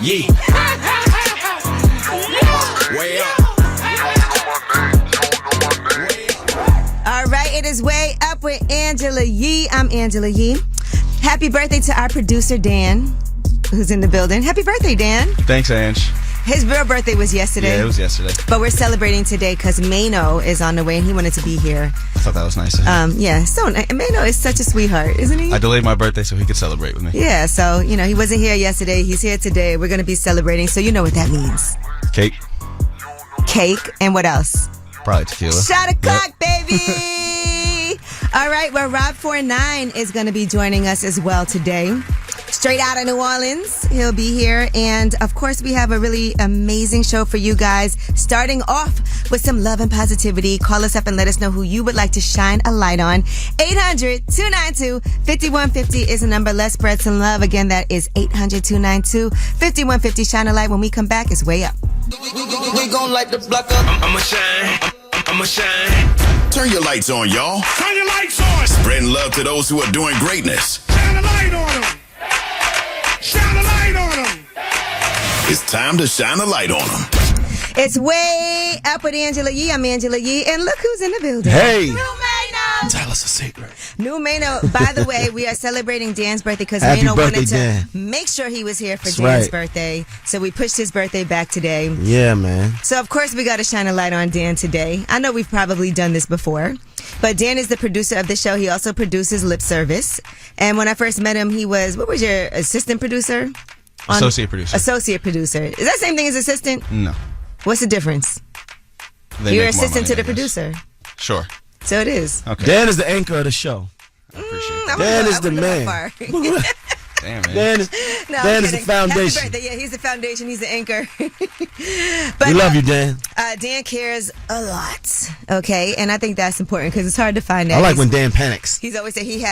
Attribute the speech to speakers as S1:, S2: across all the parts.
S1: Yeah. Way up.
S2: All right, it is Way Up with Angela Yee. I'm Angela Yee. Happy birthday to our producer, Dan, who's in the building. Happy birthday, Dan.
S3: Thanks, Ange.
S2: His real birthday was yesterday.
S3: Yeah, it was yesterday.
S2: But we're celebrating today because Mano is on the way and he wanted to be here.
S3: I thought that was nice of him.
S2: Yeah, so Mano is such a sweetheart, isn't he?
S3: I delayed my birthday so he could celebrate with me.
S2: Yeah, so, he wasn't here yesterday. He's here today. We're going to be celebrating, so you know what that means.
S3: Cake.
S2: Cake, and what else?
S3: Probably tequila.
S2: Shot o'clock, baby! All right, well, Rob49 is going to be joining us as well today. Straight out of New Orleans, he'll be here. And, of course, we have a really amazing show for you guys. Starting off with some love and positivity. Call us up and let us know who you would like to shine a light on. 800-292-5150 is the number. Let's spread some love. Again, that is 800-292-5150. Shine a light. When we come back, it's Way Up.
S1: We gon' light the block up. I'ma shine. I'ma shine.
S4: Turn your lights on, y'all.
S5: Turn your lights on.
S4: Spreading love to those who are doing greatness.
S5: Shine a light on them. Shine a light on them.
S4: It's time to shine a light on them.
S2: It's Way Up with Angela Yee. I'm Angela Yee. And look who's in the building.
S3: Hey.
S2: New Mano.
S3: Tell us a secret.
S2: New Mano. By the way, we are celebrating Dan's birthday because
S3: Happy
S2: Mano
S3: birthday,
S2: wanted to
S3: Dan.
S2: make sure he was here for
S3: That's
S2: Dan's
S3: right.
S2: birthday. So we pushed his birthday back today.
S3: Yeah, man.
S2: So, of course, we got to shine a light on Dan today. I know we've probably done this before, but Dan is the producer of the show. He also produces Lip Service. And when I first met him, he was, what was your assistant producer?
S3: Associate producer.
S2: Associate producer. Is that the same thing as assistant?
S3: No.
S2: What's the difference?
S3: They
S2: You're
S3: make more
S2: assistant to
S3: money,
S2: the
S3: I guess.
S2: producer.
S3: Sure.
S2: So it is.
S3: Okay.
S6: Dan is the anchor of the show.
S3: I appreciate
S2: I
S3: that.
S6: Dan
S2: wouldn't
S6: is the
S2: go that
S6: man.
S2: far.
S3: Damn, man.
S6: Dan is,
S2: No,
S6: Dan
S2: I'm
S6: is the
S2: kidding.
S6: foundation.
S2: Happy birthday. Yeah, he's the foundation. He's the anchor.
S6: We love you, Dan.
S2: Dan cares a lot. Okay, and I think that's important because it's hard to find that.
S6: I like when Dan panics.
S2: He's always said he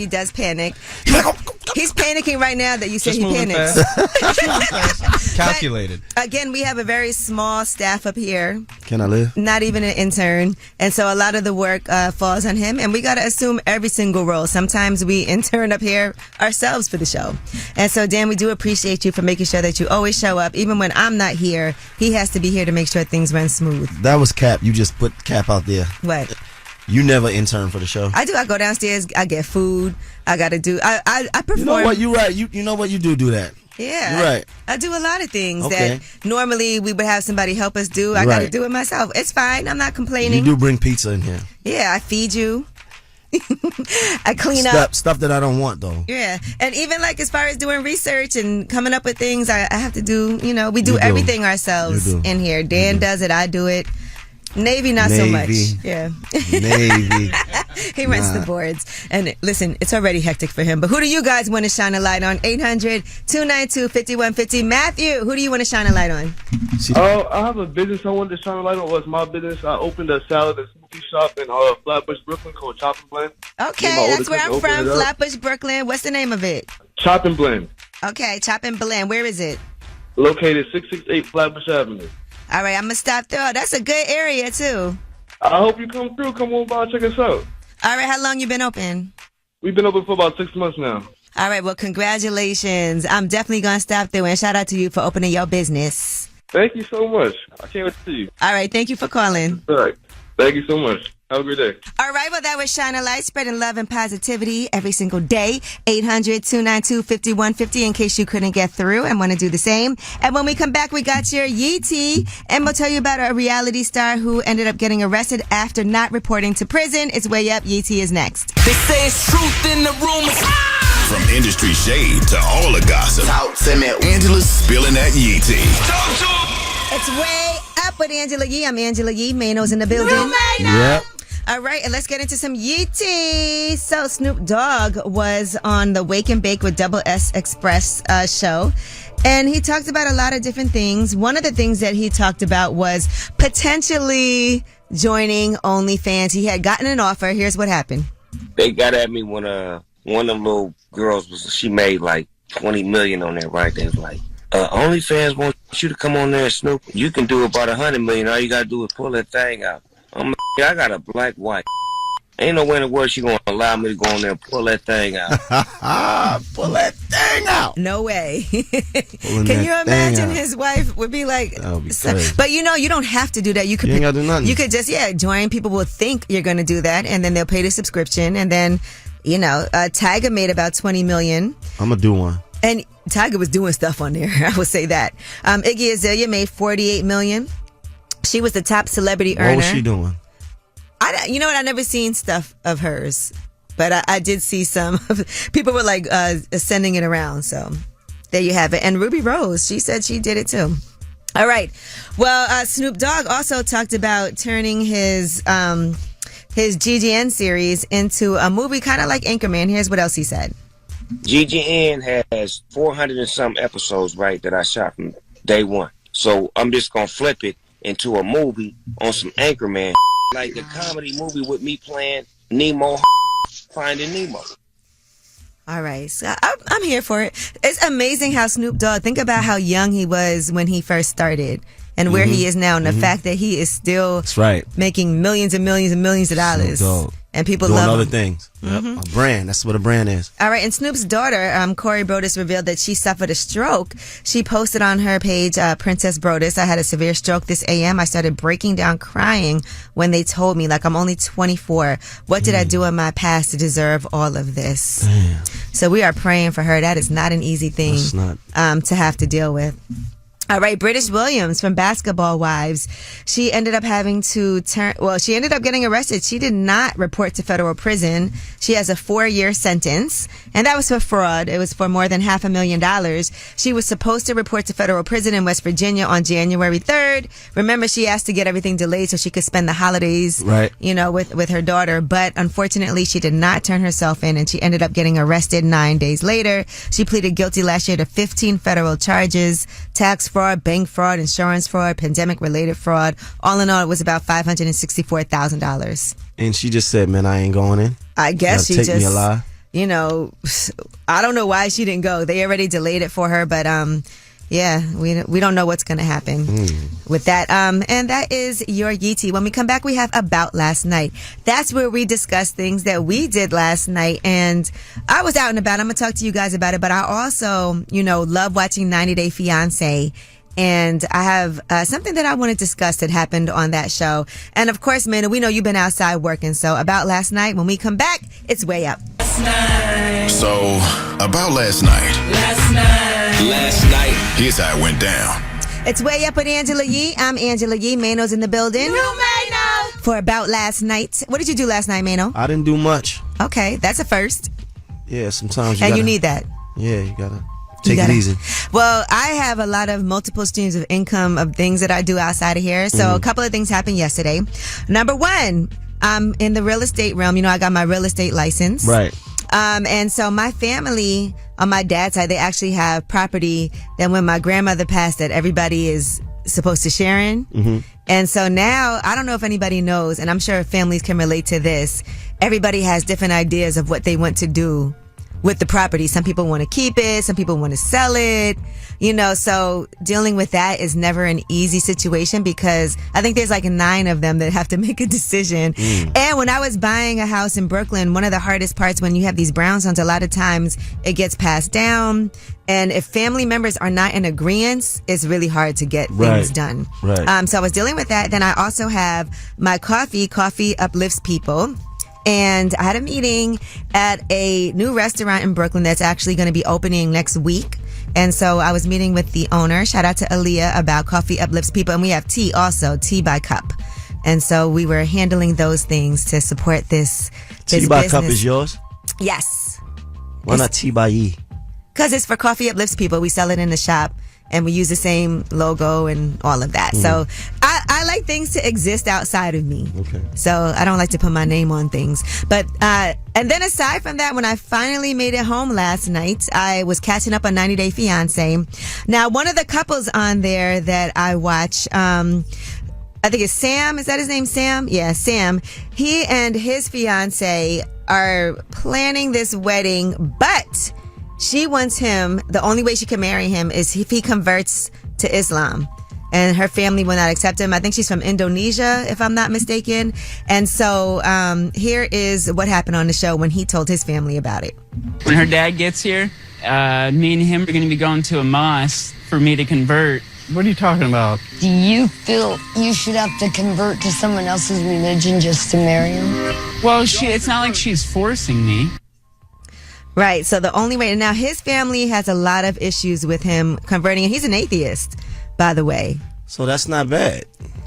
S2: does panic.
S6: He's like, oh,
S2: He's panicking right now that you said
S3: Just
S2: he
S3: moving
S2: panics.
S3: fast. Just moving fast. Calculated.
S2: But, again, we have a very small staff up here.
S6: can I live?
S2: Not even an intern, and so a lot of the work falls on him, and we got to assume every single role. Sometimes we intern up here ourselves for the show, and so Dan, we do appreciate you for making sure that you always show up, even when I'm not here. He has to be here to make sure things run smooth.
S6: That was Cap. You just put Cap out there.
S2: What?
S6: You never intern for the show.
S2: I do. I go downstairs. I get food. I got to do. I perform.
S6: You know what? You're right. You know what? You do that.
S2: Yeah,
S6: You're right.
S2: I do a lot of things
S6: Okay.
S2: that normally we would have somebody help us do. I got to
S6: Right.
S2: do it myself. It's fine. I'm not complaining.
S6: You do bring pizza in here.
S2: Yeah, I feed you. I clean up.
S6: Stuff that I don't want, though.
S2: Yeah, and even like as far as doing research and coming up with things, I have to do. We do
S6: You do.
S2: everything ourselves
S6: You do.
S2: in here. Dan does it. I do it. Navy, not so much.
S6: Navy.
S2: Yeah.
S6: Navy.
S2: He rents the boards. And listen, it's already hectic for him. But who do you guys want to shine a light on? 800-292-5150. Matthew, who do you want to shine a light on?
S7: I have a business I wanted to shine a light on. Was my business. I opened a salad and smoothie shop in Flatbush, Brooklyn called Chop and Blend.
S2: Okay, that's where I'm from, Flatbush, Brooklyn. What's the name of it?
S7: Chop and Blend.
S2: Okay, Chop and Blend. Where is it?
S7: Located 668 Flatbush Avenue.
S2: All right, I'm going to stop there. That's a good area, too.
S7: I hope you come through. Come on by, check us out.
S2: All right, how long you been open?
S7: We've been open for about 6 months now.
S2: All right, well, congratulations. I'm definitely going to stop through, and shout out to you for opening your business.
S7: Thank you so much. I can't wait to see you.
S2: All right, thank you for calling.
S7: All right. Thank you so much. Have a great day.
S2: All right, well, that was Shine a Light, spreading love and positivity every single day. 800-292-5150 in case you couldn't get through and want to do the same. And when we come back, we got your Yee tea, and we'll tell you about a reality star who ended up getting arrested after not reporting to prison. It's Way Up. Yee tea is next.
S1: They say it's truth in the rumors.
S4: From industry shade to all the gossip.
S1: Talk to me.
S4: Angela's spilling that Yee tea.
S1: Talk to 'em.
S2: It's Way Up with Angela Yee. I'm Angela Yee. Mano's in the building.
S6: Yep.
S2: All right, and let's get into some Yee tea. So Snoop Dogg was on the Wake and Bake with Double S Express show, and he talked about a lot of different things. One of the things that he talked about was potentially joining OnlyFans. He had gotten an offer. Here's what happened.
S8: They got at me when one of them little girls she made like $20 million on there, right? They was like, OnlyFans wants you to come on there, Snoop. You can do about $100 million. All you gotta do is pull that thing out. I got a black wife. Ain't no way in the world she gonna allow me to go on there and pull that thing out.
S6: Pull that thing thing out.
S2: No way.
S6: Pulling
S2: Can
S6: that
S2: you
S6: thing
S2: imagine
S6: out.
S2: his wife would be like,
S6: That would be crazy.
S2: but you don't have to do that. You could
S6: You ain't gotta do nothing.
S2: You could just join. People will think you're going to do that, and then they'll pay the subscription, and then Tiger made about 20 million.
S6: I'm gonna do one.
S2: And Tiger was doing stuff on there. I would say that. Iggy Azalea made 48 million. She was the top celebrity earner.
S6: What was she doing?
S2: You know what? I never seen stuff of hers, but I did see some. People were like sending it around. So there you have it. And Ruby Rose, she said she did it too. All right. Well, Snoop Dogg also talked about turning his GGN series into a movie, kind of like Anchorman. Here's what else he said.
S8: GGN has 400 and some episodes, right, that I shot from day one. So I'm just going to flip it into a movie on some Anchorman, like a comedy movie with me playing Nemo, Finding Nemo.
S2: All right. So I'm here for it. It's amazing how Snoop Dogg, think about how young he was when he first started and where he is now, and the fact that he is still
S6: That's right.
S2: making millions and millions and millions of dollars.
S6: Snoop Dogg.
S2: And people
S6: Doing
S2: love
S6: other
S2: him.
S6: things. Yep. A brand. That's what a brand is.
S2: All right, and Snoop's daughter, Corey Brodus, revealed that she suffered a stroke. She posted on her page, Princess Brodus, I had a severe stroke this AM. I started breaking down crying when they told me, like, I'm only 24. What did I do in my past to deserve all of this?
S6: Damn.
S2: So we are praying for her. That is not an easy thing
S6: That's not.
S2: to have to deal with. All right, British Williams from Basketball Wives. She ended up having to she ended up getting arrested. She did not report to federal prison. She has a 4-year sentence, and that was for fraud. It was for more than $500,000. She was supposed to report to federal prison in West Virginia on January 3rd. Remember, she asked to get everything delayed so she could spend the holidays,
S6: Right.
S2: with her daughter. But unfortunately, she did not turn herself in, and she ended up getting arrested 9 days later. She pleaded guilty last year to 15 federal charges: tax fraud, bank fraud, insurance fraud, pandemic-related fraud. All in all, it was about $564,000.
S6: And she just said, "Man, I ain't going in."
S2: I guess she
S6: Take
S2: just,
S6: me alive.
S2: I don't know why she didn't go. They already delayed it for her, but we don't know what's going to happen with that. And that is your Yeetie. When we come back, we have About Last Night. That's where we discuss things that we did last night. And I was out and about. I'm going to talk to you guys about it, but I also, love watching 90 Day Fiancé. And I have something that I want to discuss that happened on that show. And of course, man, we know you've been outside working. So About Last Night, when we come back, it's way up.
S4: So, about last night.
S1: Last night.
S4: Here's how it went down.
S2: It's way up with Angela Yee. I'm Angela Yee. Mano's in the building. Mano! For About Last Night. What did you do last night, Mano?
S6: I didn't do much.
S2: Okay, that's a first.
S6: Yeah, sometimes
S2: You need that.
S6: Yeah, you gotta take it easy.
S2: Well, I have a lot of multiple streams of income of things that I do outside of here. So a couple of things happened yesterday. Number one, I'm in the real estate realm. I got my real estate license.
S6: Right.
S2: And so my family on my dad's side, they actually have property that when my grandmother passed that everybody is supposed to share in. Mm-hmm. And so now, I don't know if anybody knows, and I'm sure families can relate to this. Everybody has different ideas of what they want to do with the property. Some people want to keep it. Some people want to sell it. So dealing with that is never an easy situation because I think there's like 9 of them that have to make a decision. And when I was buying a house in Brooklyn, one of the hardest parts when you have these brownstones, a lot of times it gets passed down. And if family members are not in agreement, it's really hard to get things done.
S6: Right.
S2: So I was dealing with that. Then I also have my coffee. Coffee uplifts people. And I had a meeting at a new restaurant in Brooklyn that's actually going to be opening next week. And so I was meeting with the owner, shout out to Aaliyah, about Coffee Uplifts People. And we have tea also, tea by cup. And so we were handling those things to support this
S6: Tea by
S2: business.
S6: cup is yours?
S2: Yes.
S6: Why not tea by ye?
S2: Because it's for Coffee Uplifts People. We sell it in the shop. And we use the same logo and all of that. So I like things to exist outside of me.
S6: Okay.
S2: So I don't like to put my name on things. But, and then aside from that, when I finally made it home last night, I was catching up on 90 Day Fiancé. Now, one of the couples on there that I watch, I think it's Sam. Is that his name, Sam? Yeah, Sam. He and his fiance are planning this wedding, but she wants him, the only way she can marry him is if he converts to Islam. And her family will not accept him. I think she's from Indonesia, if I'm not mistaken. And so here is what happened on the show when he told his family about it.
S9: When her dad gets here, me and him are going to be going to a mosque for me to convert.
S10: What are you talking about?
S11: Do you feel you should have to convert to someone else's religion just to marry him?
S9: Well, it's not like she's forcing me.
S2: Right. So the only way now, his family has a lot of issues with him converting, and he's an atheist, by the way.
S6: So that's not bad.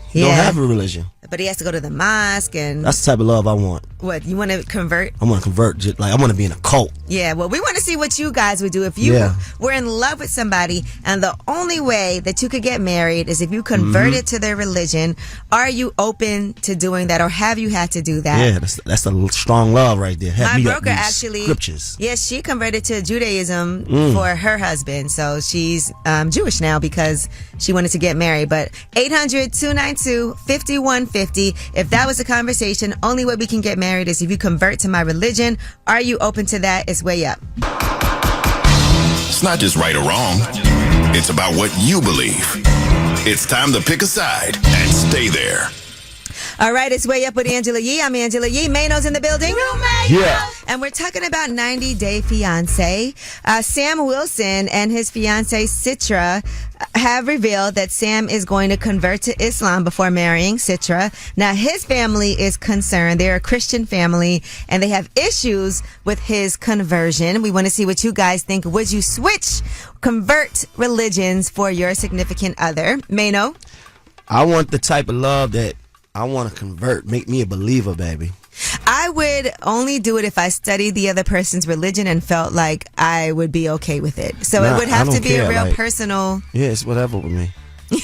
S6: He
S2: Yeah.
S6: don't have a religion.
S2: But he has to go to the mosque, and
S6: That's the type of love I want.
S2: what, you want to convert?
S6: I want to convert. Like I want to be in a cult.
S2: Yeah, well, we want to see what you guys would do if you
S6: Yeah.
S2: were in love with somebody, and the only way that you could get married is if you converted to their religion. Are you open to doing that, or have you had to do that?
S6: Yeah, that's a strong love right there. Have
S2: My
S6: me up
S2: broker
S6: these
S2: actually,
S6: scriptures.
S2: yes, she converted to Judaism for her husband. So she's Jewish now because she wanted to get married. But 800-292-5150. If that was a conversation, only way we can get married is if you convert to my religion. Are you open to that? It's way up.
S4: It's not just right or wrong. It's about what you believe. It's time to pick a side and stay there.
S2: All right, it's way up with Angela Yee. I'm Angela Yee. Mano's in the building.
S6: Yeah.
S2: And we're talking about 90 Day Fiance. Sam Wilson and his fiance Citra have revealed that Sam is going to convert to Islam before marrying Citra. Now, his family is concerned. They're a Christian family, and they have issues with his conversion. We want to see what you guys think. Would you convert religions for your significant other? Mano?
S6: I want the type of love that I want to convert. Make me a believer, baby.
S2: I would only do it if I studied the other person's religion and felt like I would be okay with it. So it would have to be a real personal.
S6: Yeah, it's whatever with me.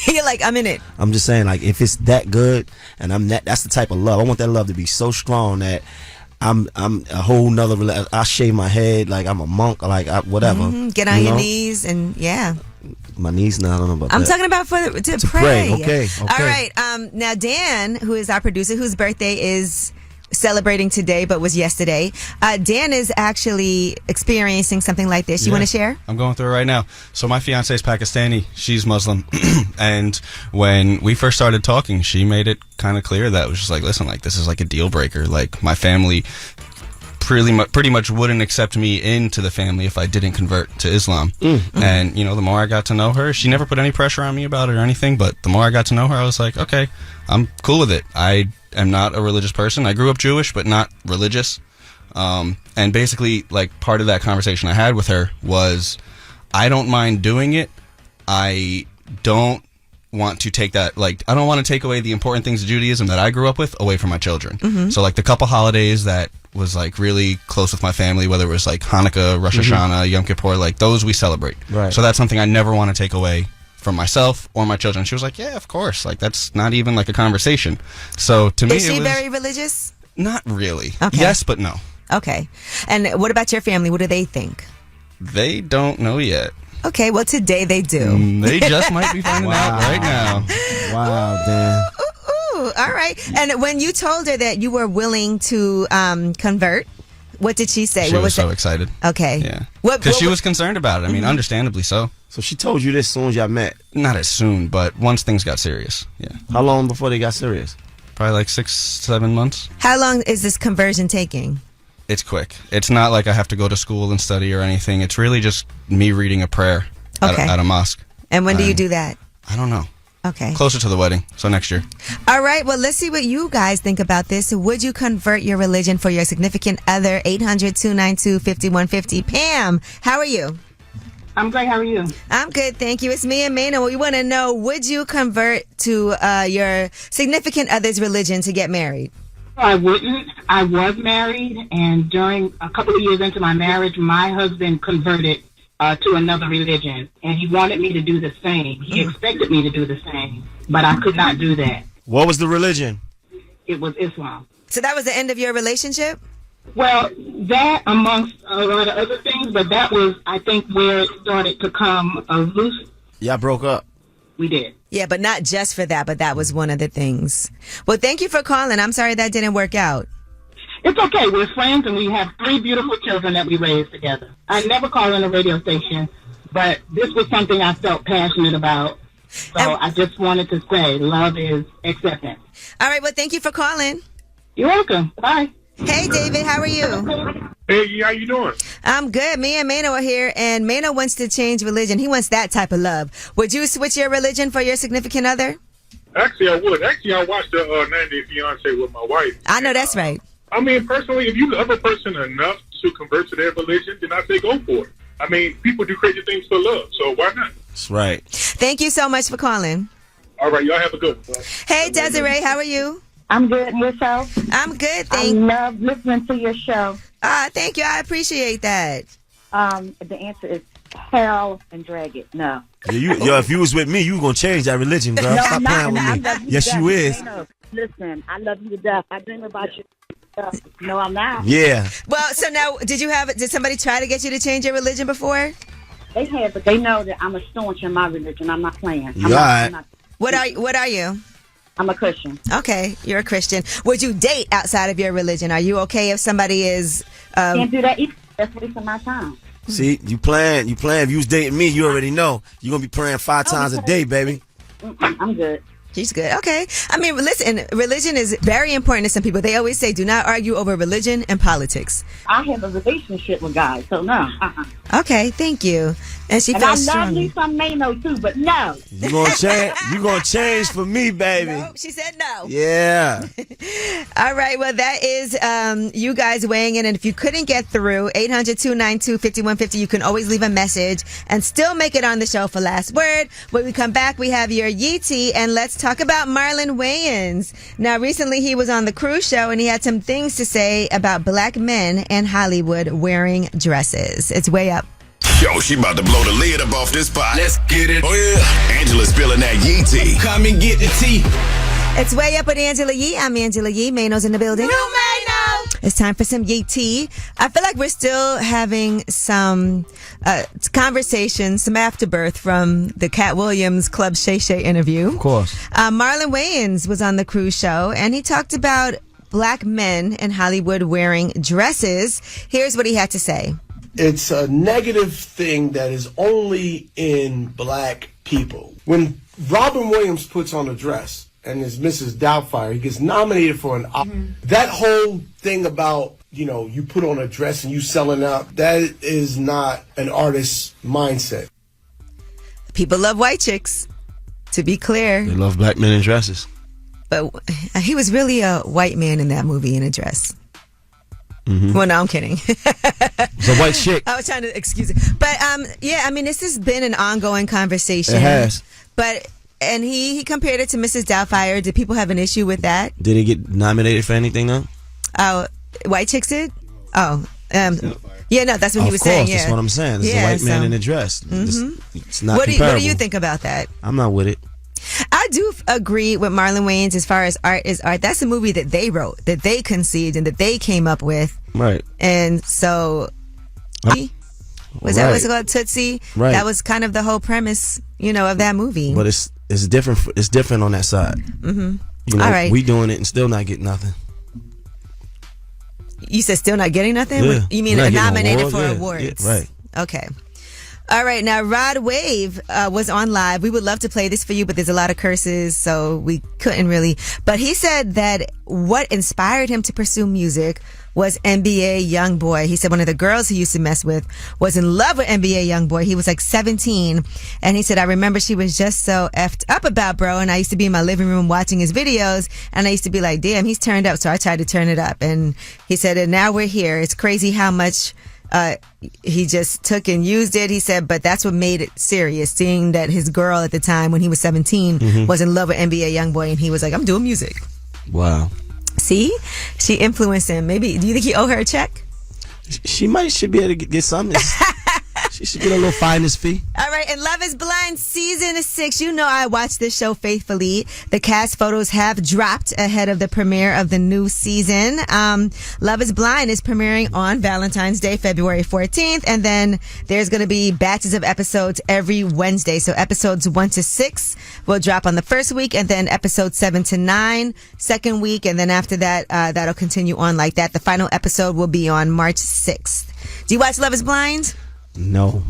S2: You're like, I'm in it.
S6: I'm just saying, like, if it's that good and I'm that's the type of love. I want that love to be so strong that I'm a whole nother. I shave my head like I'm a monk, like whatever.
S2: Get on your knees and yeah.
S6: My knees, no, I don't know about
S2: I'm
S6: that.
S2: talking about to pray.
S6: Okay.
S2: All right. Now Dan, who is our producer, whose birthday is celebrating today but was yesterday. Dan is actually experiencing something like this. You want to share?
S3: I'm going through it right now. So my fiance is Pakistani. She's Muslim. And when we first started talking, she made it kind of clear that it was just like, listen, like this is like a deal breaker. Like my family pretty much wouldn't accept me into the family if I didn't convert to Islam. And, you know, the more I got to know her, she never put any pressure on me about it or anything, but the more I got to know her, I was like, okay, I'm cool with it. I am not a religious person. I grew up Jewish, but not religious. And basically, like, part of that conversation I had with her was, I don't mind doing it. I don't want to take that, like, I don't want to take away the important things of Judaism that I grew up with away from my children. So, like, the couple holidays that was, like, really close with my family, whether it was, like, Hanukkah, Rosh Hashanah, Yom Kippur, like, those we celebrate.
S6: Right.
S3: So that's something I never want to take away from myself or my children. She was like, yeah, of course. Like, that's not even, like, a conversation. So, to me,
S2: Is she
S3: it was
S2: very religious?
S3: not really.
S2: Okay.
S3: Yes, but no.
S2: Okay. And what about your family? What do they think?
S3: They don't know yet.
S2: Okay, well, today they do.
S3: They just might be finding out right now.
S6: Wow, Dan.
S2: Ooh, all right. And when you told her that you were willing to convert, what did she say?
S3: She
S2: what
S3: was so
S2: it?
S3: excited.
S2: Okay.
S3: Yeah.
S2: What
S3: Because she was concerned about it. I mean, understandably so.
S6: So she told you this as soon as y'all met.
S3: Not as soon, but once things got serious. Yeah.
S6: How long before they got serious?
S3: Probably like 6-7 months.
S2: How long is this conversion taking?
S3: It's quick. It's not like I have to go to school and study or anything. It's really just me reading a prayer at a mosque.
S2: And when do you do that?
S3: I don't know.
S2: Okay.
S3: Closer to the wedding, so next year.
S2: All right. Well, let's see what you guys think about this. Would you convert your religion for your significant other? 800-292-5150. Pam, how are you?
S12: I'm great. How are you?
S2: I'm good, thank you. It's me and Mano. We want to know, would you convert to your significant other's religion to get married?
S12: I wouldn't. I was married, and during a couple of years into my marriage, my husband converted to another religion, and he wanted me to do the same. He expected me to do the same, but I could not do that.
S6: What was the religion?
S12: It was Islam.
S2: So that was the end of your relationship?
S12: Well, that amongst a lot of other things, but that was, I think, where it started to come loose.
S6: Y'all broke up.
S12: We did.
S2: Yeah, but not just for that, but that was one of the things. Well, thank you for calling. I'm sorry that didn't work out.
S12: It's okay. We're friends, and we have 3 beautiful children that we raised together. I never call in a radio station, but this was something I felt passionate about. So I just wanted to say love is acceptance.
S2: All right. Well, thank you for calling.
S12: You're welcome. Bye.
S2: Hey, David. How are you?
S5: Hey, how you doing?
S2: I'm good. Me and Mano are here, and Mano wants to change religion. He wants that type of love. Would you switch your religion for your significant other?
S10: Actually, I would. Actually, I watched the 90 Day Fiance with my wife.
S2: I know that's right.
S10: I mean, personally, if you love a person enough to convert to their religion, then I say go for it. I mean, people do crazy things for love, so why not?
S6: That's right.
S2: Thank you so much for calling.
S10: All right, y'all have a good one.
S2: Hey, Desiree, how are you?
S13: I'm good. And yourself?
S2: I'm good.
S13: I love listening to your show.
S2: Thank you. I appreciate that.
S13: The answer is hell and drag it. No.
S6: Yeah, if you was with me, you were gonna change that religion, girl.
S13: No,
S6: Stop playing with me. Yes, you is.
S13: Listen, I love you to death. I dream about you. No, I'm not.
S6: Yeah.
S2: Well, so now, did somebody try to get you to change your religion before?
S13: They have, but they know that I'm a staunch in my religion. I'm not playing.
S6: I'm
S13: not.
S2: What are you?
S13: I'm a Christian.
S2: Okay, you're a Christian. Would you date outside of your religion? Are you okay if somebody is...
S13: Can't do that either. That's wasting my time.
S6: See, you playing. If you was dating me, you already know. You're going to be praying 5 times a day, baby.
S13: I'm good.
S2: She's good. Okay. I mean, listen, religion is very important to some people. They always say, do not argue over religion and politics.
S13: I have a relationship with God, so no.
S2: Okay, thank you. And she feels strongly.
S13: I love me some Mano too, but no.
S6: You gonna change? You gonna change for me, baby?
S2: No, she said no.
S6: Yeah.
S2: All right. Well, that is you guys weighing in, and if you couldn't get through, 800-292-5150, you can always leave a message and still make it on the show for last word. When we come back, we have your Yee Tea, and let's talk about Marlon Wayans. Now, recently he was on the Cruise Show, and he had some things to say about black men in Hollywood wearing dresses. It's way up.
S4: Yo, she about to blow the lid up off this pot. Let's get it. Oh, yeah. Angela's spilling that Yee tea. Come and get the tea.
S2: It's way up with Angela Yee. I'm Angela Yee. Mano's in the building.
S13: You Mano.
S2: It's time for some Yee Tea. I feel like we're still having some conversations, some afterbirth from the Cat Williams Club Shay Shay interview.
S6: Of course.
S2: Marlon Wayans was on the Cruise Show, and he talked about black men in Hollywood wearing dresses. Here's what he had to say.
S14: It's a negative thing that is only in black people. When Robin Williams puts on a dress and is Mrs. Doubtfire, he gets nominated for an Oscar. That whole thing about, you put on a dress and you selling out, that is not an artist's mindset.
S2: People love white chicks, to be clear.
S6: They love black men in dresses.
S2: But he was really a white man in that movie in a dress. Mm-hmm. Well, no, I'm kidding.
S6: It's a white chick.
S2: I was trying to excuse it. But, yeah, I mean, this has been an ongoing conversation.
S6: It has.
S2: And he compared it to Mrs. Doubtfire. Did people have an issue with that?
S6: Did he get nominated for anything, though?
S2: Oh, white chicks did? Oh, yeah, no, that's what he was saying. Yeah,
S6: that's what I'm saying. It's a white man in a dress.
S2: Mm-hmm.
S6: It's not
S2: what
S6: comparable.
S2: do you think about that?
S6: I'm not with it.
S2: I do agree with Marlon Wayans as far as art is art. That's a movie that they wrote, that they conceived, and that they came up with.
S6: Right.
S2: And so, was that what's called, Tootsie?
S6: Right.
S2: That was kind of the whole premise, of that movie.
S6: But it's different. It's different on that side.
S2: Mm-hmm.
S6: All
S2: right.
S6: We doing it and still not getting nothing.
S2: You said still not getting nothing?
S6: Yeah.
S2: You mean nominated for awards?
S6: Yeah, right.
S2: Okay. All right. Now, Rod Wave was on live. We would love to play this for you, but there's a lot of curses, so we couldn't really. But he said that what inspired him to pursue music was NBA Youngboy. He said one of the girls he used to mess with was in love with NBA Youngboy. He was like 17. And he said, I remember she was just so effed up about bro. And I used to be in my living room watching his videos. And I used to be like, damn, he's turned up. So I tried to turn it up. And he said, and now we're here. It's crazy how much he just took and used it. He said, but that's what made it serious, seeing that his girl at the time when he was 17 was in love with NBA Youngboy. And he was like, I'm doing music.
S6: Wow.
S2: See? She influenced him. Maybe, do you think he owe her a check?
S6: She should be able to get something. She should get a little finder's fee.
S2: All right, and Love is Blind Season 6. You know I watch this show faithfully. The cast photos have dropped ahead of the premiere of the new season. Love is Blind is premiering on Valentine's Day, February 14th, and then there's going to be batches of episodes every Wednesday. So episodes 1 to 6 will drop on the first week, and then episodes 7 to 9 second week, and then after that, that'll continue on like that. The final episode will be on March 6th. Do you watch Love is Blind?
S6: No.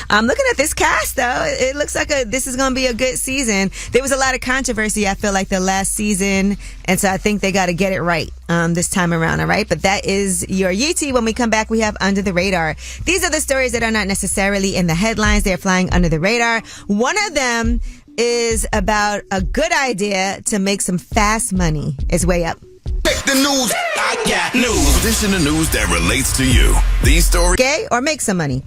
S2: I'm looking at this cast, though. It looks like this is going to be a good season. There was a lot of controversy, I feel like, the last season, and so I think they got to get it right this time around, all right? But that is your Yeetie. When we come back, we have Under the Radar. These are the stories that are not necessarily in the headlines. They're flying under the radar. One of them is about a good idea to make some fast money. It's way up.
S4: Make the news. I got news. This in the news that relates to you. These stories.
S2: Okay, or make some money.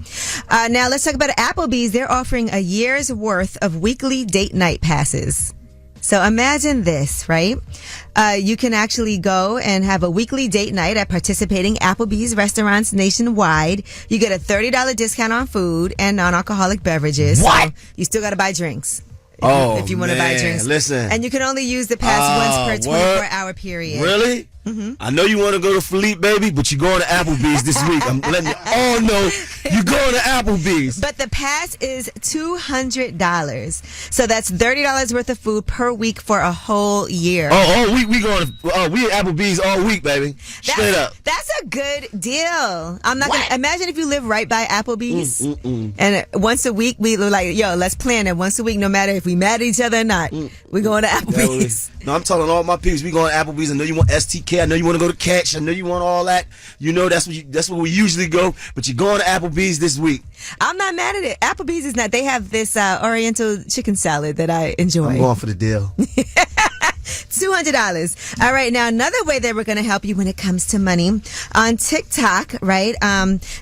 S2: Now let's talk about Applebee's. They're offering a year's worth of weekly date night passes. So imagine this, right? You can actually go and have a weekly date night at participating Applebee's restaurants nationwide. You get a $30 discount on food and non-alcoholic beverages.
S6: What?
S2: So you still got to buy drinks.
S6: Oh,
S2: if you want to buy drinks.
S6: Listen.
S2: And you can only use the pass once per 24-hour period.
S6: Really?
S2: Mm-hmm.
S6: I know you want to go to Philippe, baby, but you're going to Applebee's this week. I'm letting you all know you're going to Applebee's.
S2: But the pass is $200. So that's $30 worth of food per week for a whole year.
S6: Oh, we going to, we at Applebee's all week, baby. Straight up.
S2: That's a good deal. I'm not going to, imagine if you live right by Applebee's and once a week we were like, yo, let's plan it once a week, no matter if we mad at each other or not. We're going to Applebee's.
S6: No, I'm telling all my peeps, we going to Applebee's. I know you want STK. I know you want to go to Catch. I know you want all that. You know that's where we usually go. But you're going to Applebee's this week.
S2: I'm not mad at it. Applebee's is not. They have this Oriental chicken salad that I enjoy.
S6: I'm going for the deal.
S2: $200. All right. Now, another way that we're going to help you when it comes to money on TikTok, right?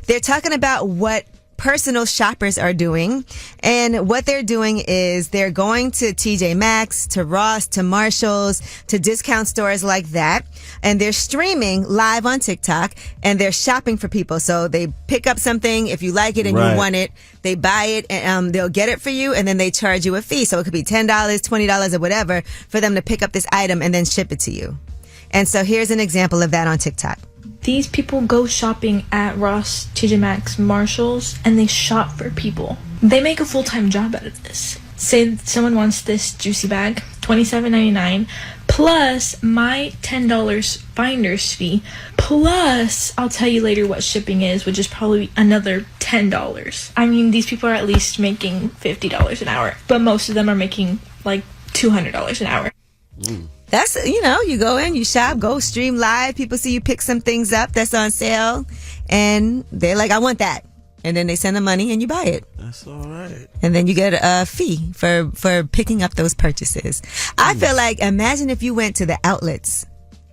S2: They're talking about what personal shoppers are doing, and what they're doing is they're going to TJ Maxx, to Ross, to Marshalls, to discount stores like that, and they're streaming live on TikTok, and they're shopping for people. So they pick up something, if you like it and you want it, they buy it, and they'll get it for you, and then they charge you a fee. So it could be $10, $20, or whatever for them to pick up this item and then ship it to you. And so here's an example of that on TikTok.
S15: These people go shopping at Ross, TJ Maxx, Marshalls, and they shop for people. They make a full-time job out of this. Say someone wants this juicy bag, $27.99, plus my $10 finder's fee, plus I'll tell you later what shipping is, which is probably another $10. I mean, these people are at least making $50 an hour, but most of them are making like $200 an hour.
S2: That's, you go in, you shop, go stream live. People see you pick some things up that's on sale, and they're like, I want that. And then they send the money and you buy it.
S6: That's all right.
S2: And then you get a fee for picking up those purchases. I feel like, imagine if you went to the outlets.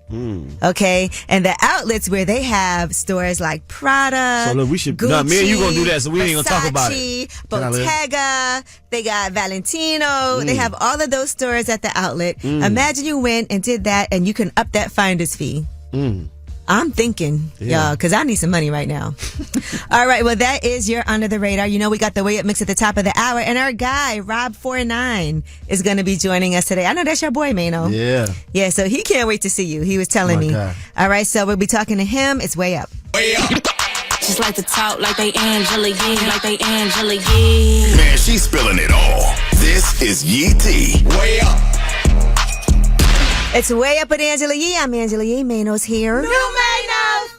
S2: Okay, and the outlets where they have stores like Prada,
S6: so look, we should.
S2: Gucci,
S6: me and you gonna do that, so we ain't gonna talk about it.
S2: Bottega, they got Valentino. They have all of those stores at the outlet. Imagine you went and did that, and you can up that finder's fee. I'm thinking, y'all, because I need some money right now. All right, well, that is your Under the Radar. We got the Way Up Mix at the top of the hour, and our guy, Rob49, is going to be joining us today. I know that's your boy, Mano. Yeah, so he can't wait to see you. He was telling me.
S6: God.
S2: All right, so we'll be talking to him. It's Way Up.
S4: Way up.
S16: Just like to talk like they Angela Yee, like they Angela Yee.
S4: Man, she's spilling it all. This is Yee T. Way up.
S2: It's Way Up with Angela Yee. I'm Angela Yee. Mano's here.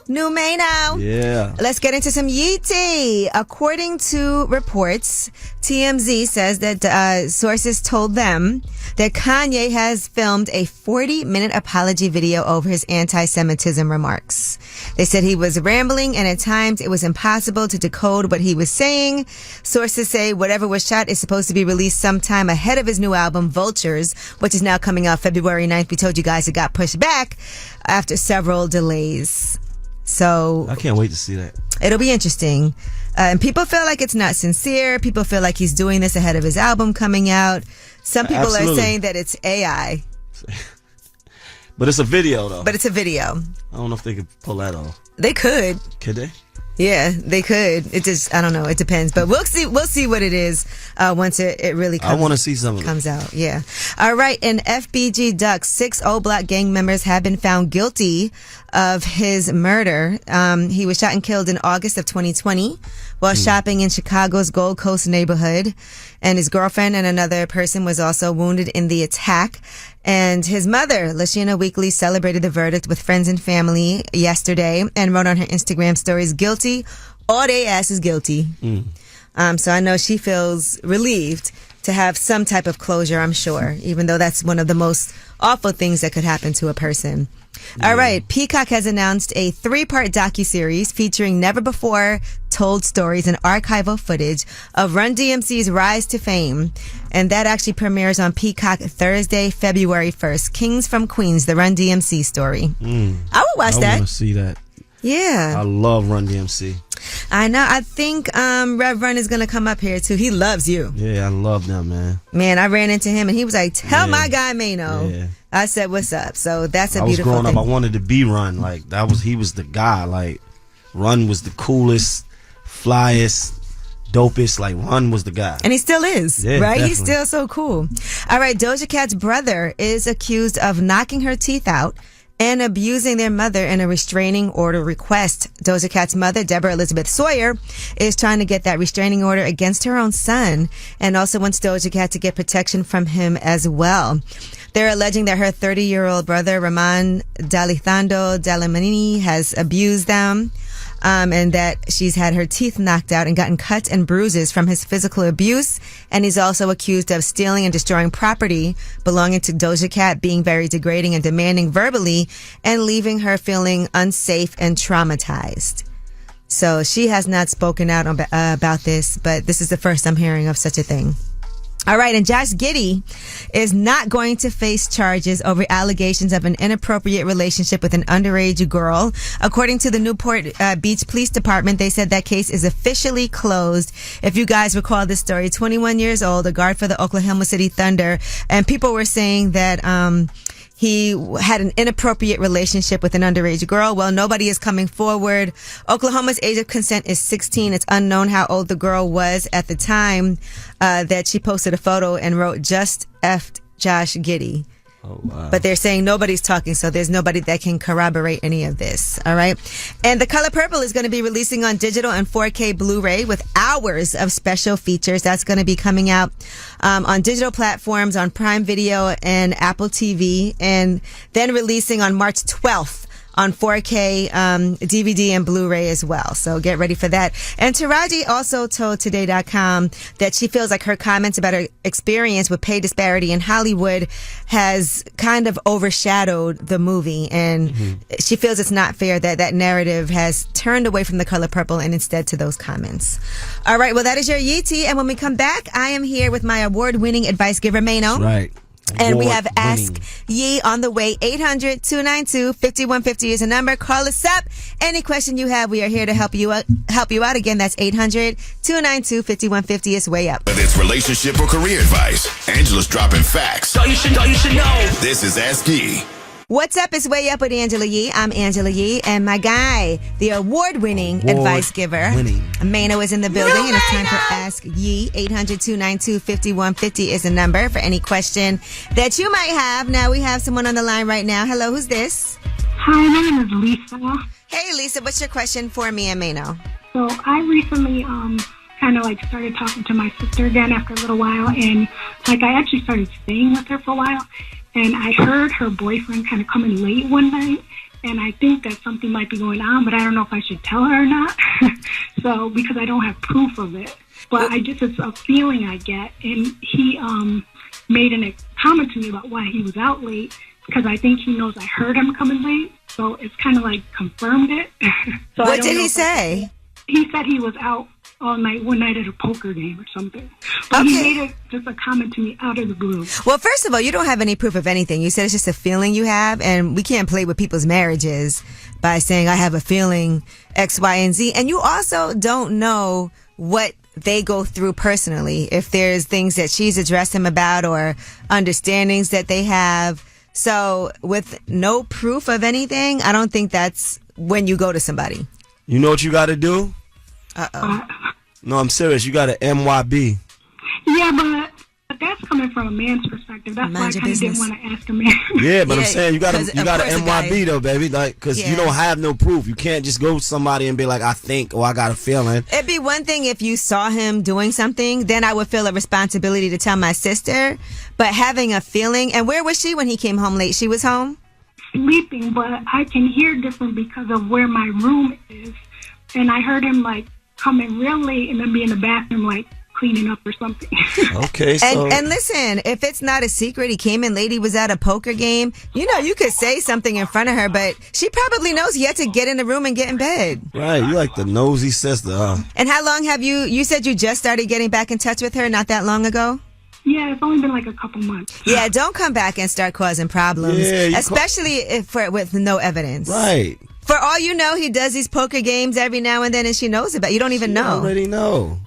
S2: New Mano.
S6: Yeah.
S2: Let's get into some Yeetie. According to reports, TMZ says that sources told them that Kanye has filmed a 40-minute apology video over his anti-Semitism remarks. They said he was rambling, and at times it was impossible to decode what he was saying. Sources say whatever was shot is supposed to be released sometime ahead of his new album, Vultures, which is now coming out February 9th. We told you guys it got pushed back after several delays. So
S6: I can't wait to see that.
S2: It'll be interesting. And people feel like it's not sincere. People feel like he's doing this ahead of his album coming out. Some people are saying that it's AI.
S6: But it's a video, though.
S2: But it's a video.
S6: I don't know if they could pull that off.
S2: They could.
S6: Could they?
S2: Yeah, they could. It just, I don't know. It depends. But we'll see what it is once it really comes.
S6: I want to see some of it.
S2: Comes out. Yeah. All right. In FBG Duck, 6 old block gang members have been found guilty of his murder. He was shot and killed in August of 2020 while shopping in Chicago's Gold Coast neighborhood. And his girlfriend and another person was also wounded in the attack. And his mother, Lashina Weekly, celebrated the verdict with friends and family yesterday and wrote on her Instagram stories, guilty, all they ass is guilty. So I know she feels relieved to have some type of closure, I'm sure, even though that's one of the most awful things that could happen to a person. All right. Peacock has announced a 3-part docuseries featuring never before told stories and archival footage of Run DMC's rise to fame. And that actually premieres on Peacock Thursday, February 1st. Kings from Queens, the Run DMC story. I would watch that.
S6: I want to see that.
S2: Yeah.
S6: I love Run DMC.
S2: I know. I think Rev Run is going to come up here too. He loves you.
S6: Yeah, I love them, man.
S2: Man, I ran into him and he was like, tell my guy Mano. Yeah. I said, what's up? So that's a beautiful thing.
S6: I was growing up, I wanted to be Run. Like, he was the guy. Like, Run was the coolest, flyest, dopest. Like, Run was the guy.
S2: And he still is, right?
S6: Definitely.
S2: He's still so cool. All right, Doja Cat's brother is accused of knocking her teeth out and abusing their mother in a restraining order request. Doja Cat's mother, Deborah Elizabeth Sawyer, is trying to get that restraining order against her own son and also wants Doja Cat to get protection from him as well. They're alleging that her 30-year-old brother, Ramon Dalithando Dalamanini, has abused them. And that she's had her teeth knocked out and gotten cuts and bruises from his physical abuse. And he's also accused of stealing and destroying property belonging to Doja Cat, being very degrading and demanding verbally, and leaving her feeling unsafe and traumatized. So she has not spoken out about this, but this is the first I'm hearing of such a thing. All right, and Josh Giddey is not going to face charges over allegations of an inappropriate relationship with an underage girl. According to the Newport Beach Police Department, they said that case is officially closed. If you guys recall this story, 21 years old, a guard for the Oklahoma City Thunder, and people were saying that he had an inappropriate relationship with an underage girl. Well, nobody is coming forward. Oklahoma's age of consent is 16. It's unknown how old the girl was at the time that she posted a photo and wrote, "Just effed Josh Giddey."
S6: Oh, wow.
S2: But they're saying nobody's talking, so there's nobody that can corroborate any of this. All right. And The Color Purple is going to be releasing on digital and 4K Blu-ray with hours of special features. That's going to be coming out on digital platforms, on Prime Video and Apple TV, and then releasing on March 12th. On 4K DVD and Blu-ray as well. So get ready for that. And Taraji also told Today.com that she feels like her comments about her experience with pay disparity in Hollywood has kind of overshadowed the movie. And she feels it's not fair that that narrative has turned away from The Color Purple and instead to those comments. All right. Well, that is your Yee Tea. And when we come back, I am here with my award-winning advice giver, Mano.
S6: That's right.
S2: And we have Ask Yee on the way. 800-292-5150 is a number. Call us up. Any question you have, we are here to help you out. Again, that's 800-292-5150. It's way up.
S4: Whether it's relationship or career advice, Angela's dropping facts.
S1: So you should know.
S4: This is Ask Yee.
S2: What's up? It's Way Up with Angela Yee. I'm Angela Yee, and my guy, the award-winning advice giver, Mano, is in the building, and it's time for Ask Yee. 800-292-5150 is the number for any question that you might have. Now, we have someone on the line right now. Hello, who's this?
S17: Hi, my name is Lisa.
S2: Hey, Lisa, what's your question for me and Mano?
S17: So I recently kind of like started talking to my sister again after a little while, and like I actually started staying with her for a while. And I heard her boyfriend kind of coming late one night, and I think that something might be going on, but I don't know if I should tell her or not. So, because I don't have proof of it. But it's a feeling I get. And he made a comment to me about why he was out late, because I think he knows I heard him coming late. So it's kind of like confirmed it. So
S2: what did he say?
S17: He said he was out all night, one night at a poker game or something. But he made just a comment to me out of the blue.
S2: Well, first of all, you don't have any proof of anything. You said it's just a feeling you have, and we can't play with people's marriages by saying, I have a feeling X, Y, and Z. And you also don't know what they go through personally, if there's things that she's addressed him about or understandings that they have. So with no proof of anything, I don't think that's when you go to somebody.
S6: You know what you got to do?
S2: Uh-oh.
S6: No, I'm serious. You got to MYB.
S17: Yeah, but that's coming from a man's perspective. That's why I kind of didn't want to ask a man.
S6: Yeah, but I'm saying you got to MYB though, baby. Like, because you don't have no proof. You can't just go to somebody and be like, I think, or I got a feeling.
S2: It'd be one thing if you saw him doing something, then I would feel a responsibility to tell my sister. But having a feeling, and where was she when he came home late? She was home?
S17: Sleeping, but I can hear different because of where my room is. And I heard him like come in real late and then be in the bathroom like cleaning up or something.
S6: Okay, so
S2: and listen, if it's not a secret, he came in late, he was at a poker game, you could say something in front of her, but she probably knows he had to get in the room and get in bed.
S6: right, you like the nosy sister, huh?
S2: And how long have you said you just started getting back in touch with her not that long ago?
S17: Yeah, it's only been like a couple months.
S2: Yeah, don't come back and start causing problems,
S6: Yeah,
S2: especially with no evidence.
S6: Right.
S2: For all you know, he does these poker games every now and then, and she knows about it. You don't even know.
S6: already know.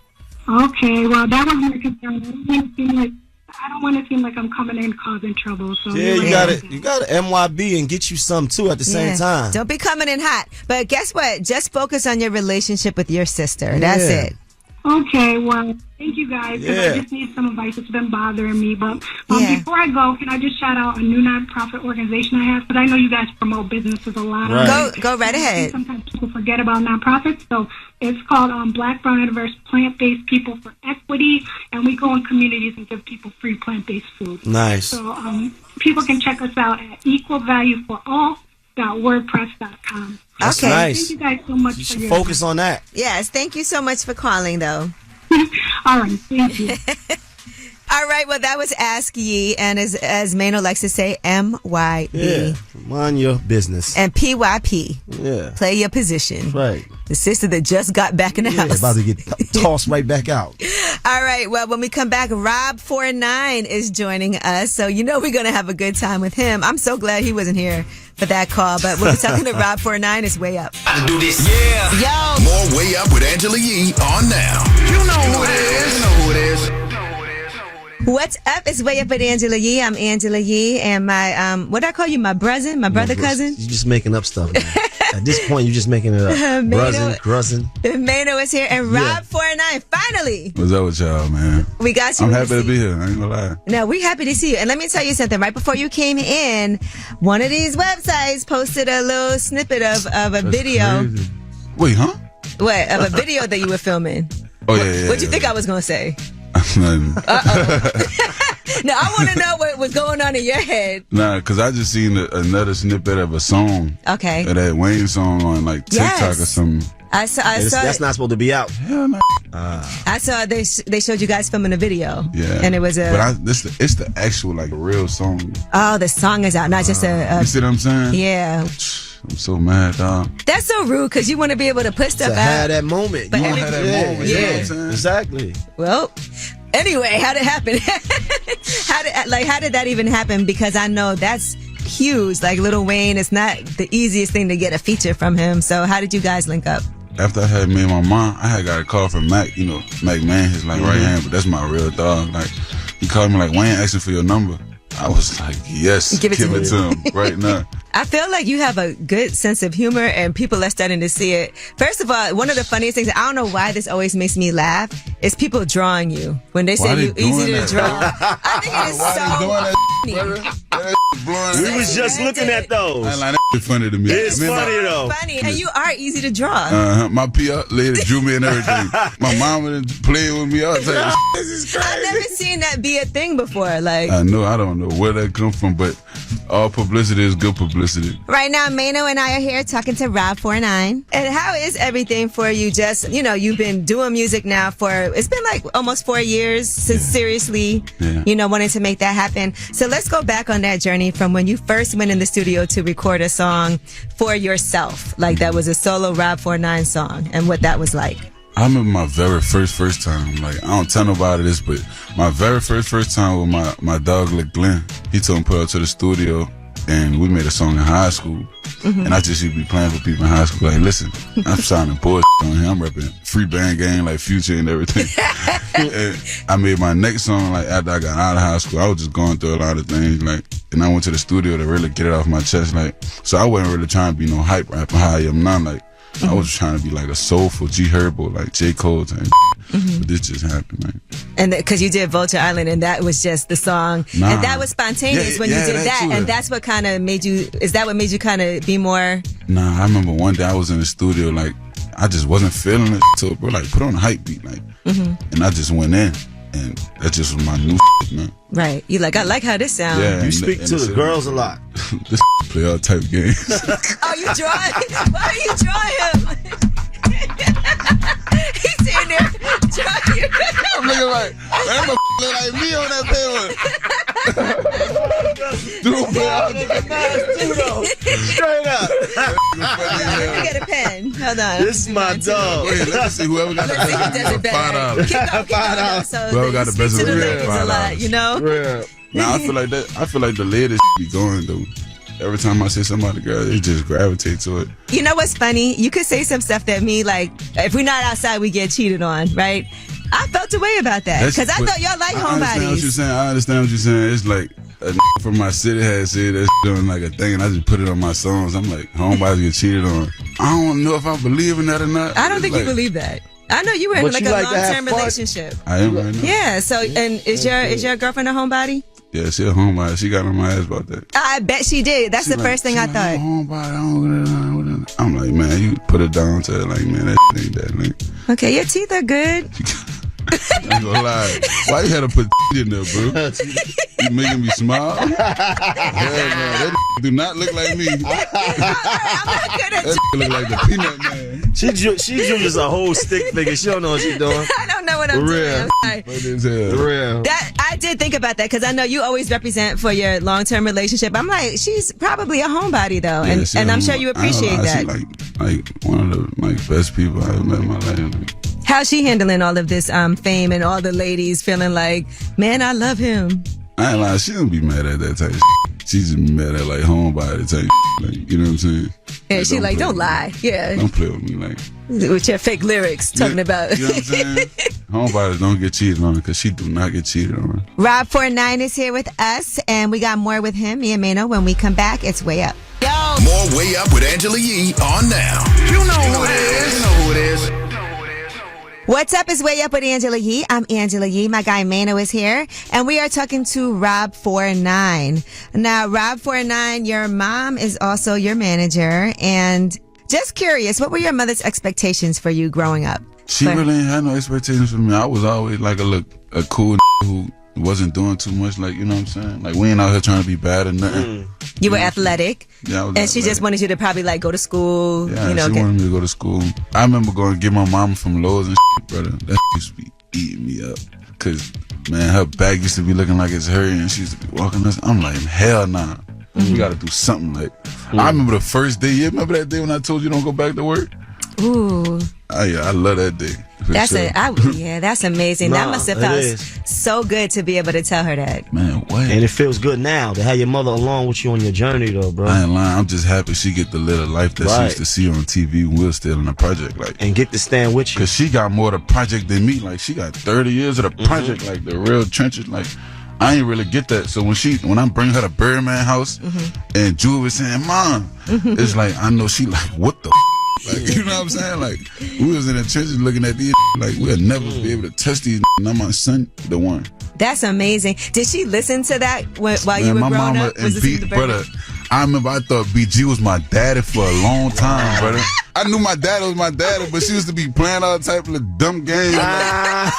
S17: Okay, well, that was my concern. I don't want to seem like I'm coming in causing trouble. So
S6: Yeah, you gotta MYB and get you some too at the same time.
S2: Don't be coming in hot. But guess what? Just focus on your relationship with your sister. That's
S6: Yeah.
S2: it.
S17: Okay, well, thank you guys. 'Cause
S6: Yeah.
S17: I just need some advice. It's been bothering me. But before I go, can I just shout out a new nonprofit organization I have? Because I know you guys promote businesses a lot.
S6: Right.
S2: Go right ahead.
S17: Sometimes people forget about nonprofits. So it's called Black, Brown, and Diverse Plant-Based People for Equity. And we go in communities and give people free plant-based food.
S6: Nice.
S17: So people can check us out at equalvalueforall.wordpress.com.
S6: That's
S2: Okay.
S6: nice.
S17: Thank you guys so much
S6: You
S17: for
S6: should
S17: your
S6: focus on that.
S2: Yes, thank you so much for calling, though.
S17: All right, thank you.
S2: All right, well, that was Ask Ye, and as Mano likes to say, MYB.
S6: Yeah, mind your business.
S2: And PYP.
S6: Yeah.
S2: Play your position.
S6: Right.
S2: The sister that just got back in the
S6: Yeah,
S2: house.
S6: about to get tossed right back out.
S2: All right, well, when we come back, Rob49 is joining us, so we're going to have a good time with him. I'm so glad he wasn't here for that call, but when we're talking to Rob49, it's Way Up.
S4: I do this. Yeah.
S2: Yo.
S4: More Way Up with Angela Yee on now.
S5: You know who it is. You know who it is.
S2: What's up? It's Way Up with Angela Yee. I'm Angela Yee, and my, what I call you, my brother cousin?
S6: You're just making up stuff, man. At this point, you're just making it up. Gruzzin.
S2: Mano is here, and Rob49, finally.
S18: What's up with y'all, man?
S2: We got you.
S18: I'm happy to be here. I ain't gonna lie.
S2: No, we're happy to see you. And let me tell you something. Right before you came in, one of these websites posted a little snippet of a video.
S18: Crazy. Wait, huh?
S2: What? Of a video that you were filming.
S18: Oh, yeah.
S2: What'd you think I was going to say?
S18: Nothing.
S2: Now, I want to know what was going on in your head.
S18: Nah, because I just seen another snippet of a song.
S2: Okay.
S18: Of that Wayne song on like TikTok or something.
S2: I saw
S6: That's not supposed to be out.
S18: Hell no.
S2: I saw they showed you guys filming a video.
S18: Yeah.
S2: And it was
S18: it's the actual like real song.
S2: Oh, the song is out, not just a
S18: you see what I'm saying?
S2: Yeah.
S18: I'm so mad, dog.
S2: That's so rude because you want to be able to put stuff
S6: To
S2: out.
S6: have that moment.
S2: But
S6: You want to have that moment.
S2: Yeah.
S6: You know what I'm saying? Exactly.
S2: Well, anyway, how'd it happen? How did that even happen? Because I know that's huge. Like Lil Wayne, it's not the easiest thing to get a feature from him. So how did you guys link up?
S18: After I had me and my mom, I had got a call from Mac, Mac Man, his like right hand, but that's my real dog. Like he called me like, Wayne asking for your number. I was like, yes, give it to him right now.
S2: I feel like you have a good sense of humor and people are starting to see it. First of all, one of the funniest things, I don't know why this always makes me laugh, is people drawing you. When they say you easy to draw. I think it is
S6: We was just looking at those.
S18: Like, that's funny to me.
S6: It's funny though.
S2: Funny, and you are easy to draw.
S18: My PR lady drew me and everything. My mom was playing with me all the time. This is crazy.
S2: I've never seen that be a thing before. Like
S18: I don't know where that come from, but all publicity is good publicity.
S2: Right now, Mano and I are here talking to Rob49. And how is everything for you? Just, you've been doing music now it's been like almost 4 years since seriously, wanting to make that happen. So let's go back on that journey from when you first went in the studio to record a song for yourself. Like that was a solo Rob49 song and what that was like.
S18: I remember my very first time. Like, I don't tell nobody this, but my very first time with my dog, like Glenn, he told me to put up to the studio, and we made a song in high school. Mm-hmm. And I just used to be playing for people in high school. Like, listen, I'm sounding bullshit on here. I'm rapping free band game, like Future and everything. And I made my next song, like, after I got out of high school. I was just going through a lot of things, like, and I went to the studio to really get it off my chest, like, so I wasn't really trying to be no hype rapper how I am now, like, I was trying to be like a soulful G Herbo, like J. Cole type. But this just happened, man.
S2: And because you did Vulture Island, and that was just the song, and that was spontaneous when you did that, and that's what kind of made you. Is that what made you kind of be more?
S18: Nah, I remember one day I was in the studio, like I just wasn't feeling it, so bro, like put on a hype beat, like, and I just went in, and that just was my new shit, man.
S2: Right, you like I like how this sounds.
S6: Yeah, you speak to the girls a lot.
S18: This play all type of games.
S2: Oh, you drawing? Why are you drawing him? He
S18: nigga like, man, that motherfucker look like me on that paper. Dude,
S6: Straight up.
S2: Let me get a pen. Hold on.
S6: This is my dog.
S18: Wait, let me see whoever got the best
S2: $5. So
S18: whoever got the best
S2: to the
S18: of
S2: ladies a lot, you know?
S18: Nah, I feel like that. I feel like the latest be going though. Every time I say something about the girl, they just gravitate to it.
S2: You know what's funny? You could say some stuff that me, like, if we're not outside, we get cheated on, right? I felt a way about that because I thought y'all like homebodies.
S18: I understand what you're saying. It's like a from my city had said that doing like a thing, and I just put it on my songs. I'm like, homebodies get cheated on. I don't know if I believe in that or not.
S2: I don't think you believe that. I know you were in like a long-term relationship.
S18: I am right now.
S2: Yeah. So, and is your girlfriend a homebody?
S18: Yeah, she a homebody. She got on my ass about that.
S2: I bet she did. That's the first thing I thought.
S18: Homebody, I'm like, man, you put it down to her, like, man, that ain't that. Like,
S2: okay, your teeth are good.
S18: I ain't gonna lie. Why you had to put in there, bro? You making me smile? Hell no, that do not look like me.
S2: I'm not good at
S18: that look like the Peanut Man.
S6: She just a whole stick figure. She don't know what she's doing.
S2: I don't know what I'm doing.
S6: Real.
S2: That I did think about that because I know you always represent for your long-term relationship. I'm like, she's probably a homebody though,
S18: Yeah,
S2: and I'm sure you appreciate that.
S18: She like one of the best people I ever met in my life.
S2: How's she handling all of this fame and all the ladies feeling like, man, I love him?
S18: I ain't lying. She don't be mad at that type of shit. She's just mad at like homebody type shit. Like, you know what I'm saying?
S2: Yeah, like, she like, don't lie. Yeah.
S18: Don't play with me. Like,
S2: with your fake lyrics talking about.
S18: You know what I'm saying? Homebodies don't get cheated on because she do not get cheated on.
S2: Rob49 is here with us, and we got more with him, me and Mano. When we come back, it's Way Up. Yo!
S4: More Way Up with Angela Yee on now.
S1: You know who it is. You know who it is.
S2: What's up? It's Way Up with Angela Yee. I'm Angela Yee. My guy Mano is here, and we are talking to Rob49. Now, Rob49, your mom is also your manager, and just curious, what were your mother's expectations for you growing up?
S18: She really ain't had no expectations for me. I was always like a cool who wasn't doing too much, like, you know what I'm saying? Like, we ain't out here trying to be bad or nothing.
S2: You were athletic.
S18: Yeah, I was
S2: and
S18: athletic.
S2: she just wanted you to probably like go to school.
S18: Yeah,
S2: you know,
S18: she wanted me to go to school. I remember going to get my mama from Lowe's and shit, brother. That used to be eating me up. Cause, man, her back used to be looking like it's hurting and she used to be walking us. I'm like, hell nah. We gotta do something like. I remember the first day. You remember that day when I told you don't go back to work?
S2: Ooh.
S18: I love that day.
S2: That's
S18: sure.
S2: that's amazing. That must have felt so good to be able to tell her that.
S18: Man, what?
S6: And it feels good now to have your mother along with you on your journey, though, bro.
S18: I ain't lying. I'm just happy she get to live a life that she used to see on TV when we were still in the project, like,
S6: and get to stand with you.
S18: Cause she got more of the project than me. Like, she got 30 years of the project, like the real trenches. Like, I ain't really get that. So when I bring her to Birdman house and Jewel was saying, "Mom," it's like I know she like, what the. Like, you know what I'm saying? Like, we was in the trenches looking at these, like, we'll never be able to touch these. Now my son, the one.
S2: That's amazing. Did she listen to that while you were
S18: my
S2: growing
S18: mama
S2: up?
S18: And brother, I remember I thought BG was my daddy for a long time, brother. I knew my dad was my daddy, but she used to be playing all type of dumb games. I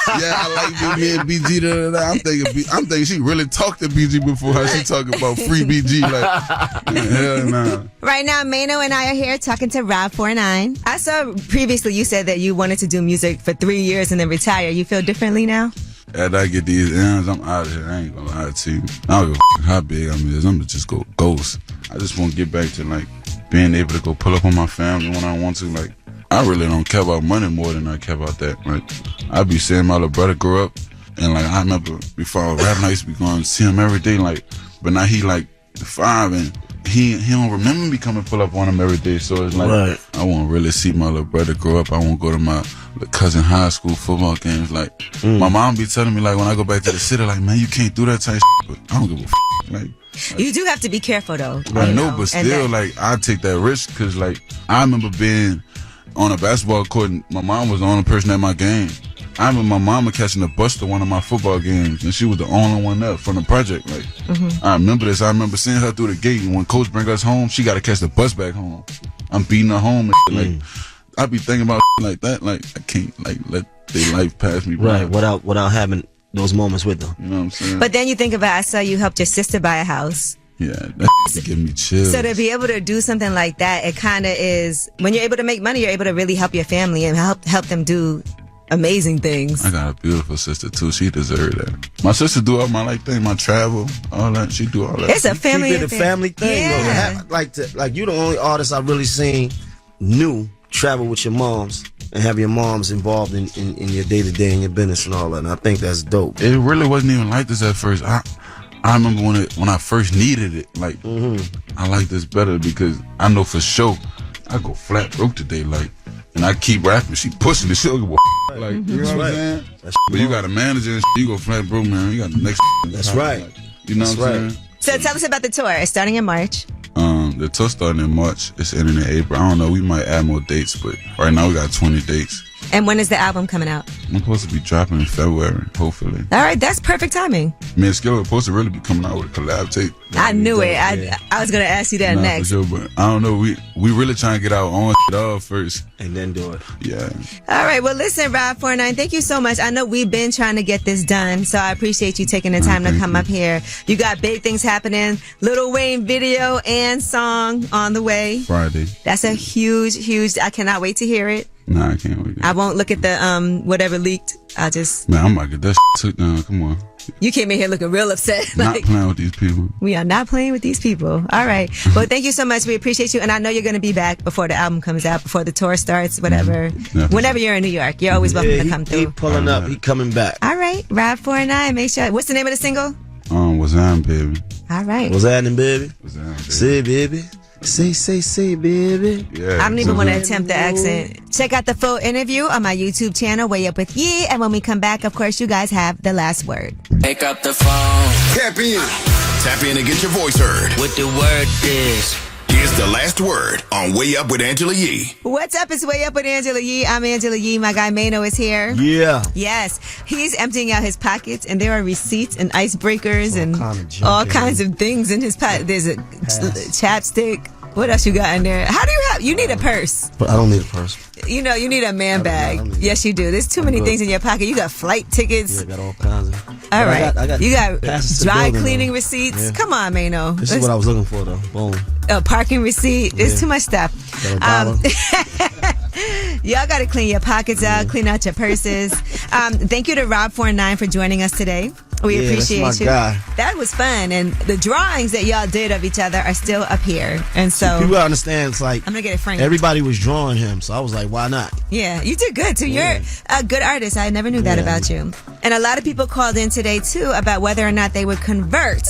S18: like me and BG. I'm thinking she really talked to BG before her. She talking about free BG. Like, hell nah.
S2: Right now, Mano and I are here talking to Rob49. I saw previously you said that you wanted to do music for 3 years and then retire. You feel differently now?
S18: After I get these ends, I'm out of here. I ain't gonna lie to you. I don't give a how big I am. I'm gonna just go ghost. I just want to get back to like being able to go pull up on my family when I want to. Like, I really don't care about money more than I care about that. Like, I be seeing my little brother grow up, and like I remember before I was rapping, I used to be going to see him every day. Like, but now he like 5 and he don't remember me coming pull up on him every day. So it's like I want to really see my little brother grow up. I want to go to my cousin high school football games. Like, my mom be telling me like when I go back to the city, like, man, you can't do that type of shit. But I don't give a like.
S2: You do have to be careful though.
S18: I know, but still, like, I take that risk because, like, I remember being on a basketball court and my mom was the only person at my game. I remember my mama catching the bus to one of my football games, and she was the only one there from the project. Like, I remember this. I remember seeing her through the gate, and when coach bring us home, she got to catch the bus back home. I'm beating her home, and like, I be thinking about like that. Like, I can't like let their life pass me by.
S6: Right, without having those moments with them.
S18: You know what I'm saying?
S2: But then you think about, I saw you helped your sister buy a house.
S18: Yeah, that give me chills.
S2: So to be able to do something like that, it kind of is, when you're able to make money, you're able to really help your family and help them do amazing things.
S18: I got a beautiful sister too. She deserved that. My sister do all my thing, my travel, all that. She do all that.
S2: It's a family.
S6: Keep it a family thing.
S2: Yeah.
S6: Though. Like you the only artist I've really seen new travel with your moms and have your moms involved in your day to day and your business and all that. And I think that's dope.
S18: It really wasn't even like this at first. I remember when I first needed it. Like I like this better because I know for sure I go flat broke today. Like, and I keep rapping. She pushing the shit. Like, you know what I'm saying? But you got a manager and you go flat broke, man. You got the next.
S6: That's right.
S18: Like, you know what I'm saying?
S2: So tell us about the tour. It's starting in March.
S18: The tour starting in March. It's ending in April. I don't know. We might add more dates, but right now we got 20 dates.
S2: And when is the album coming out?
S18: I'm supposed to be dropping in February, hopefully.
S2: All right, that's perfect timing.
S18: Me and Seale are supposed to really be coming out with a collab tape.
S2: I knew it. I was gonna ask you that next.
S18: For sure, but I don't know. We really trying to get our own shit off first,
S6: and then do it.
S18: Yeah.
S2: All right. Well, listen, Rob49, thank you so much. I know we've been trying to get this done, so I appreciate you taking the time to come up here. You got big things happening. Lil Wayne video and song on the way.
S18: Friday.
S2: That's a huge. I cannot wait to hear it.
S18: Nah, I can't wait.
S2: I won't look at the whatever leaked. I'll just.
S18: Man, I'm about to get that took down. Come on.
S2: You came in here looking real upset.
S18: Not playing with these people.
S2: We are not playing with these people. All right. Well, thank you so much. We appreciate you. And I know you're going to be back before the album comes out, before the tour starts, whatever. Whenever you're in New York, you're always welcome to come through.
S6: He pulling up. He coming back.
S2: All right. Rob49. Make sure. What's the name of the single?
S18: What's that, baby?
S2: All right.
S6: What's happening, baby?
S18: What's that, baby?
S6: Say, baby. Say, baby.
S18: Yeah.
S2: I don't even want to attempt the accent. Check out the full interview on my YouTube channel, Way Up With Yee. And when we come back, of course, you guys have the last word.
S1: Pick up the phone.
S4: Tap in. Tap in and get your voice heard.
S1: What the word is.
S4: Here's the last word on Way Up with Angela Yee.
S2: What's up? It's Way Up with Angela Yee. I'm Angela Yee. My guy Mano is here.
S6: Yeah.
S2: Yes. He's emptying out his pockets, and there are receipts and icebreakers and all kinds of things in his pocket. There's a chapstick. What else you got in there? How do you have? You need a purse.
S6: But I don't need a purse.
S2: You know, you need a man bag. Yes, you do. There's too many things in your pocket. You got flight tickets.
S6: Yeah, I got all kinds of.
S2: All right.
S6: I got
S2: you got dry cleaning
S6: though.
S2: receipts.
S6: Yeah.
S2: Come on, Mano.
S6: This is what I was looking for, though. Boom.
S2: A parking receipt. There's too much stuff. Y'all got to clean your pockets out, clean out your purses. Thank you to Rob49 for joining us today. We appreciate
S6: that's my
S2: you.
S6: guy.
S2: That was fun, and the drawings that y'all did of each other are still up here. And so
S6: people understand. It's like
S2: I'm gonna get it framed.
S6: Everybody was drawing him, so I was like, why not?
S2: Yeah, you did good too. You're a good artist. I never knew that about you. And a lot of people called in today too about whether or not they would convert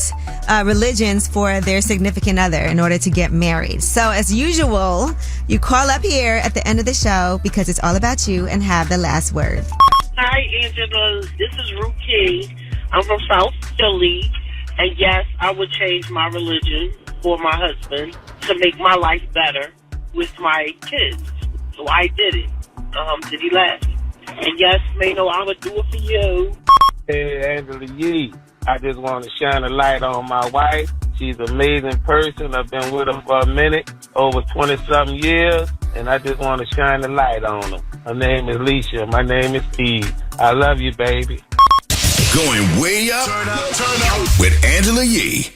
S2: religions for their significant other in order to get married. So as usual, you call up here at the end of the show because it's all about you and have the last word.
S19: Hi, Angela. This is Ruth Key. I'm from South Philly, and yes, I would change my religion for my husband to make my life better with my kids. So I did it. Did he laugh? And yes, Mano, I would do it for you.
S20: Hey, Angela Yee. I just want to shine a light on my wife. She's an amazing person. I've been with her for a minute, over 20-something years, and I just want to shine a light on her. Her name is Leisha. My name is Steve. I love you, baby.
S4: Going way up with Angela Yee.